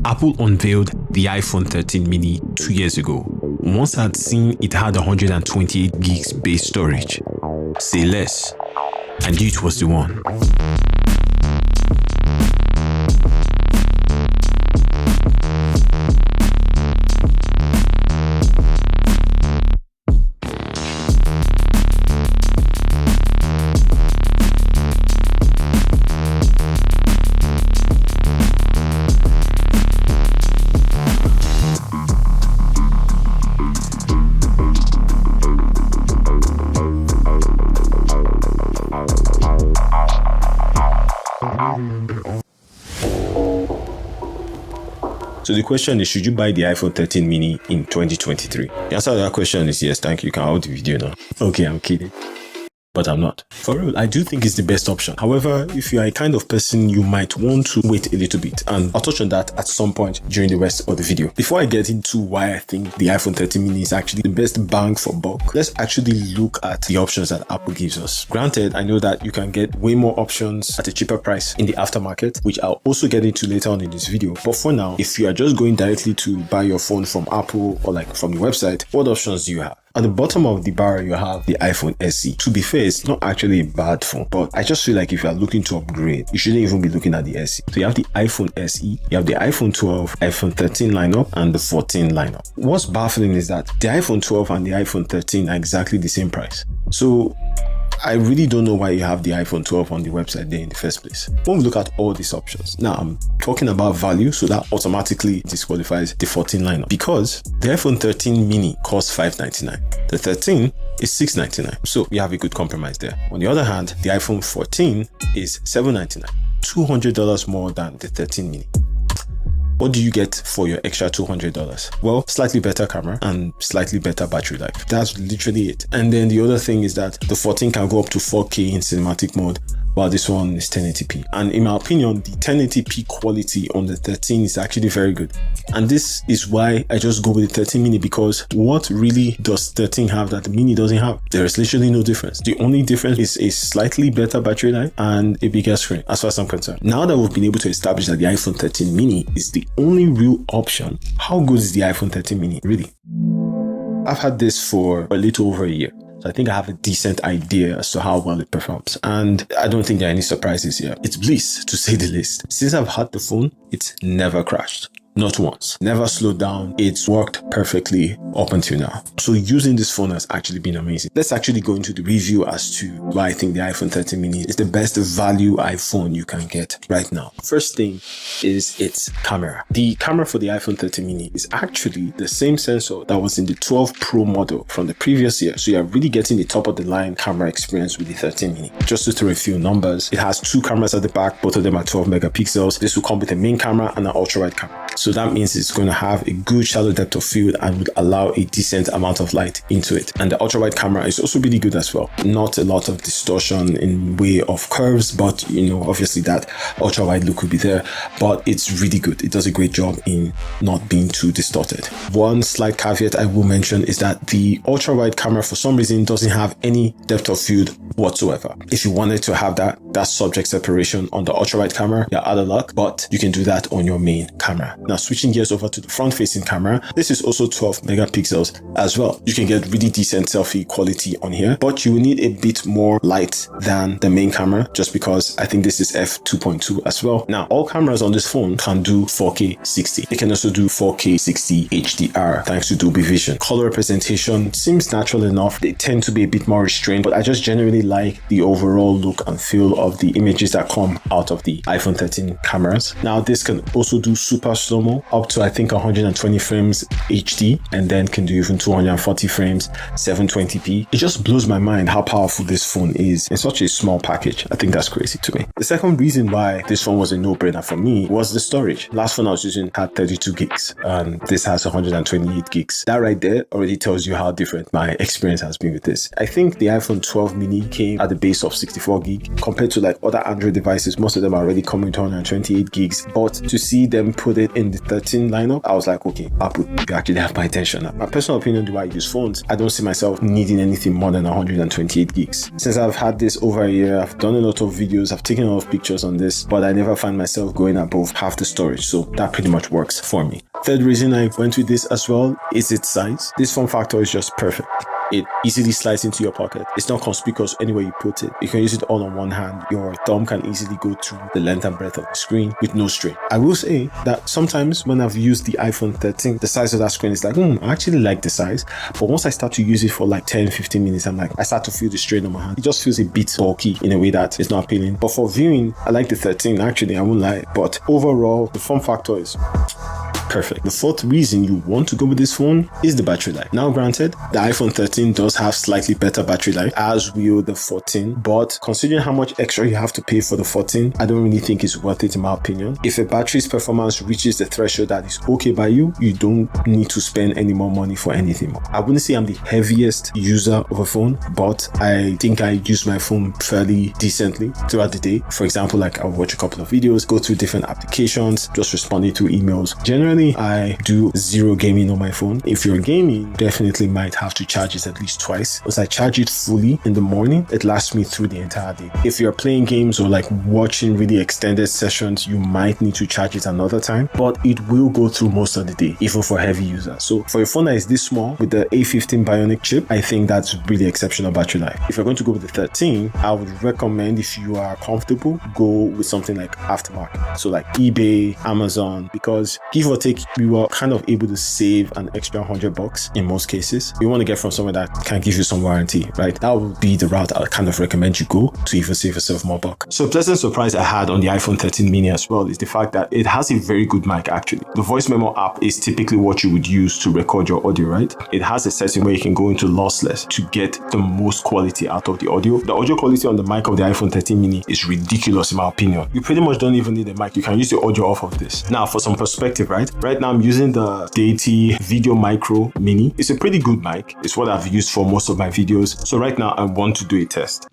Apple unveiled the iPhone 13 mini 2 years ago. Once I had seen it had 128 gigs base storage, say less, I knew it was the one. So the question is, should you buy the iPhone 13 mini in 2023? The answer to that question is yes, thank you. You can hold the video now. Okay, I'm kidding. But I'm not. For real, I do think it's the best option. However, if you are a kind of person, you might want to wait a little bit. And I'll touch on that at some point during the rest of the video. Before I get into why I think the iPhone 13 mini is actually the best bang for buck, let's actually look at the options that Apple gives us. Granted, I know that you can get way more options at a cheaper price in the aftermarket, which I'll also get into later on in this video. But for now, if you are just going directly to buy your phone from Apple or like from the website, what options do you have? At the bottom of the barrel, you have the iPhone SE. To be fair, it's not actually a bad phone, but I just feel like if you are looking to upgrade, you shouldn't even be looking at the SE. So you have the iPhone SE, you have the iPhone 12, iPhone 13 lineup, and the 14 lineup. What's baffling is that the iPhone 12 and the iPhone 13 are exactly the same price. So I really don't know why you have the iPhone 12 on the website there in the first place. When we look at all these options, now I'm talking about value, so that automatically disqualifies the 14 lineup because the iPhone 13 mini costs $599. The 13 is $699. So we have a good compromise there. On the other hand, the iPhone 14 is $799, $200 more than the 13 mini. What do you get for your extra $200? Well, slightly better camera and slightly better battery life. That's literally it. And then the other thing is that the 14 can go up to 4K in cinematic mode, while this one is 1080p. And in my opinion, the 1080p quality on the 13 is actually very good. And this is why I just go with the 13 mini, because what really does 13 have that the mini doesn't have? There is literally no difference. The only difference is a slightly better battery life and a bigger screen, as far as I'm concerned. Now that we've been able to establish that the iPhone 13 mini is the only real option, how good is the iPhone 13 mini really? I've had this for a little over a year. So I think I have a decent idea as to how well it performs. And I don't think there are any surprises here. It's bliss, to say the least. Since I've had the phone, it's never crashed. Not once. Never slowed down. It's worked perfectly up until now. So using this phone has actually been amazing. Let's actually go into the review as to why I think the iPhone 13 mini is the best value iPhone you can get right now. First thing is its camera. The camera for the iPhone 13 mini is actually the same sensor that was in the 12 Pro model from the previous year. So you're really getting the top of the line camera experience with the 13 mini. Just to throw a few numbers, it has two cameras at the back. Both of them are 12 megapixels. This will come with a main camera and an ultra wide camera. So that means it's going to have a good shallow depth of field and would allow a decent amount of light into it. And the ultra wide camera is also really good as well. Not a lot of distortion in way of curves, but you know, obviously that ultra wide look will be there, but it's really good. It does a great job in not being too distorted. One slight caveat I will mention is that the ultra wide camera for some reason doesn't have any depth of field whatsoever. If you wanted to have that subject separation on the ultra wide camera, you're out of luck, but you can do that on your main camera. Now switching gears over to the front facing camera, this is also 12 megapixels as well. You can get really decent selfie quality on here, but you will need a bit more light than the main camera just because I think this is f2.2 as well. Now all cameras on this phone can do 4K 60. They can also do 4K 60 HDR thanks to Dolby Vision. Color representation seems natural enough. They tend to be a bit more restrained, but I just generally like the overall look and feel of the images that come out of the iPhone 13 cameras. Now this can also do super slow-mo up to I think 120 frames HD, and then can do even 240 frames 720p. It just blows my mind how powerful this phone is in such a small package. I think that's crazy to me. The second reason why this phone was a no-brainer for me was the storage. Last phone I was using had 32 gigs and this has 128 gigs. That right there already tells you how different my experience has been with this. I think the iPhone 12 mini came at the base of 64 gig compared to like other Android devices. Most of them are already coming to 128 gigs, but to see them put it in from the 13 lineup, I was like, okay, Apple, you actually have my attention now. My personal opinion, the way I use phones, I don't see myself needing anything more than 128 gigs. Since I've had this over a year, I've done a lot of videos, I've taken a lot of pictures on this, but I never find myself going above half the storage. So that pretty much works for me. Third reason I went with this as well is its size. This form factor is just perfect. It easily slides into your pocket. It's not conspicuous anywhere you put it. You can use it all on one hand. Your thumb can easily go through the length and breadth of the screen with no strain. I will say that sometimes when I've used the iPhone 13, the size of that screen is like, I actually like the size. But once I start to use it for like 10-15 minutes, I start to feel the strain on my hand. It just feels a bit bulky in a way that is not appealing. But for viewing, I like the 13 actually, I won't lie. But overall, the form factor is perfect. The fourth reason you want to go with this phone is the battery life. Now granted, the iPhone 13 does have slightly better battery life, as will the 14, but considering how much extra you have to pay for the 14, I don't really think it's worth it in my opinion. If a battery's performance reaches the threshold that is okay by you, you don't need to spend any more money for anything more. I wouldn't say I'm the heaviest user of a phone, but I think I use my phone fairly decently throughout the day. For example, like I'll watch a couple of videos, go through different applications, just responding to emails. Generally, I do zero gaming on my phone. If you're gaming, definitely might have to charge it at least twice. Once I charge it fully in the morning, it lasts me through the entire day. If you're playing games or like watching really extended sessions, you might need to charge it another time, but it will go through most of the day, even for heavy users. So for a phone that is this small with the A15 Bionic chip, I think that's really exceptional battery life. If you're going to go with the 13, I would recommend, if you are comfortable, go with something like aftermarket. So like eBay, Amazon, because give or take, you are kind of able to save an extra $100 in most cases. You want to get from somewhere that can give you some warranty, right? That would be the route I would kind of recommend you go to even save yourself more buck. So a pleasant surprise I had on the iPhone 13 mini as well is the fact that it has a very good mic actually. The voice memo app is typically what you would use to record your audio, right? It has a setting where you can go into lossless to get the most quality out of the audio. The audio quality on the mic of the iPhone 13 mini is ridiculous in my opinion. You pretty much don't even need a mic. You can use the audio off of this. Now for some perspective, right? Right now I'm using the Deity Video Micro Mini. It's a pretty good mic. It's what I've used for most of my videos. So right now I want to do a test.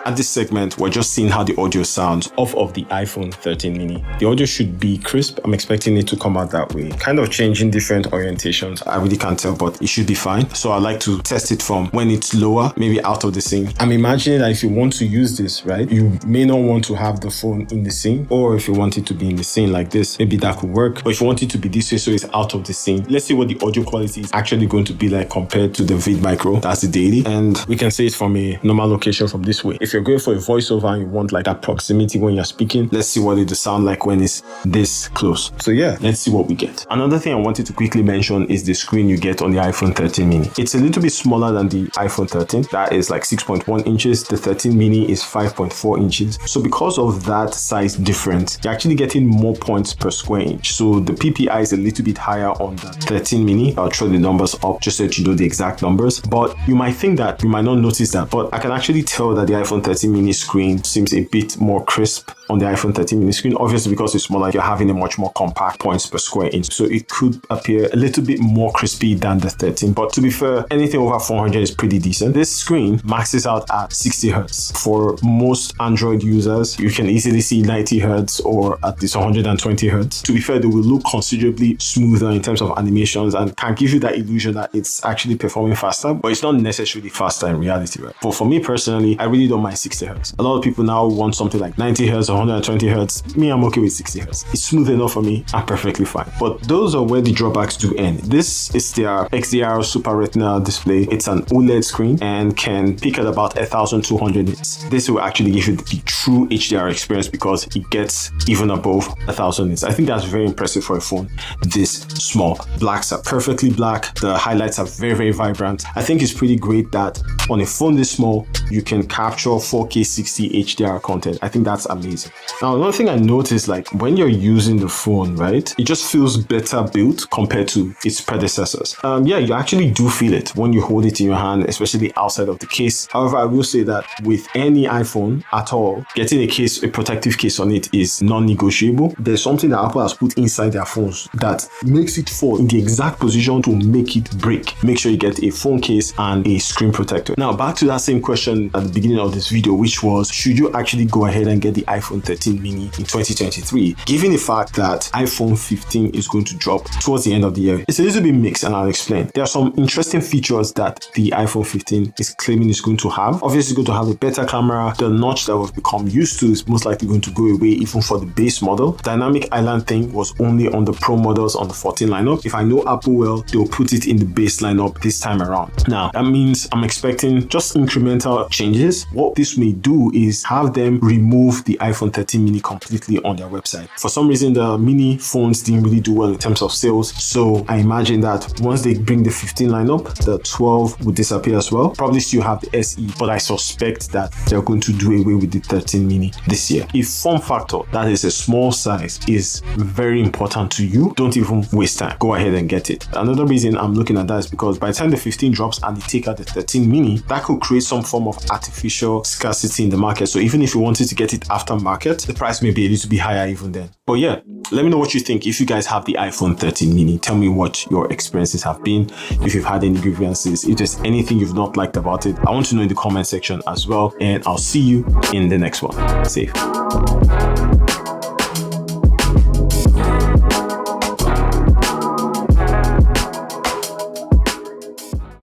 At this segment, we're just seeing how the audio sounds off of the iPhone 13 mini. The audio should be crisp. I'm expecting it to come out that way. Kind of changing different orientations. I really can't tell, but it should be fine. So I like to test it from when it's lower, maybe out of the scene. I'm imagining that if you want to use this, right, you may not want to have the phone in the scene, or if you want it to be in the scene like this, maybe that could work. But if you want it to be this way, so it's out of the scene, let's see what the audio quality is actually going to be like compared to the Vid Micro. That's the Deity. And we can say it from a normal location from this way. If you're going for a voiceover and you want like that proximity when you're speaking, let's see what it will sound like when it's this close. So yeah, let's see what we get. Another thing I wanted to quickly mention is the screen you get on the iPhone 13 mini. It's a little bit smaller than the iPhone 13. That is like 6.1 inches. The 13 mini is 5.4 inches. So because of that size difference, you're actually getting more points per square inch. So the PPI is a little bit higher on the 13 mini. I'll throw the numbers up just so that you know the exact numbers. But you might think that, you might not notice that, but I can actually tell that the iPhone 13 mini screen seems a bit more crisp on the iPhone 13 mini screen. Obviously, because it's smaller, you're having a much more compact points per square inch. So it could appear a little bit more crispy than the 13. But to be fair, anything over 400 is pretty decent. This screen maxes out at 60 Hz. For most Android users, you can easily see 90 Hz or at least 120 Hz. To be fair, they will look considerably smoother in terms of animations and can give you that illusion that it's actually performing faster, but it's not necessarily faster in reality, right? But for me personally, I really don't mind 60 Hz. A lot of people now want something like 90 Hz or 120 Hz. Me, I'm okay with 60 Hz. It's smooth enough for me. I'm perfectly fine. But those are where the drawbacks do end. This is their XDR Super Retina display. It's an OLED screen and can peak at about 1200 nits. This will actually give you the true HDR experience because it gets even above 1000 nits. I think that's very impressive for a phone this small. Blacks are perfectly black. The highlights are very, very vibrant. I think it's pretty great that on a phone this small, you can capture 4K 60 HDR content. I think that's amazing. Now, another thing I noticed, like when you're using the phone, right, it just feels better built compared to its predecessors. Yeah, you actually do feel it when you hold it in your hand, especially outside of the case. However, I will say that with any iPhone at all, getting a protective case on it is non-negotiable. There's something that Apple has put inside their phones that makes it fall in the exact position to make it break. Make sure you get a phone case and a screen protector. Now, back to that same question at the beginning of this video, which was, should you actually go ahead and get the iPhone iPhone 13 mini in 2023, given the fact that iPhone 15 is going to drop towards the end of the year. It's a little bit mixed, and I'll explain. There are some interesting features that the iPhone 15 is claiming it's going to have. Obviously, it's going to have a better camera. The notch that we've become used to is most likely going to go away even for the base model. Dynamic island thing was only on the Pro models on the 14 lineup. If I know Apple well, they'll put it in the base lineup this time around. Now, that means I'm expecting just incremental changes. What this may do is have them remove the iPhone 13 mini completely on their website. For some reason, the mini phones didn't really do well in terms of sales. So I imagine that once they bring the 15 lineup, the 12 would disappear as well. Probably still have the SE, but I suspect that they're going to do away with the 13 mini this year. If form factor, that is a small size, is very important to you, don't even waste time. Go ahead and get it. Another reason I'm looking at that is because by the time the 15 drops and they take out the 13 mini, that could create some form of artificial scarcity in the market. So even if you wanted to get it after market, the price may be a little bit higher even then. But yeah, let me know what you think. If you guys have the iPhone 13 mini, tell me what your experiences have been. If you've had any grievances, if there's anything you've not liked about it, I want to know in the comment section as well. And I'll see you in the next one. Safe.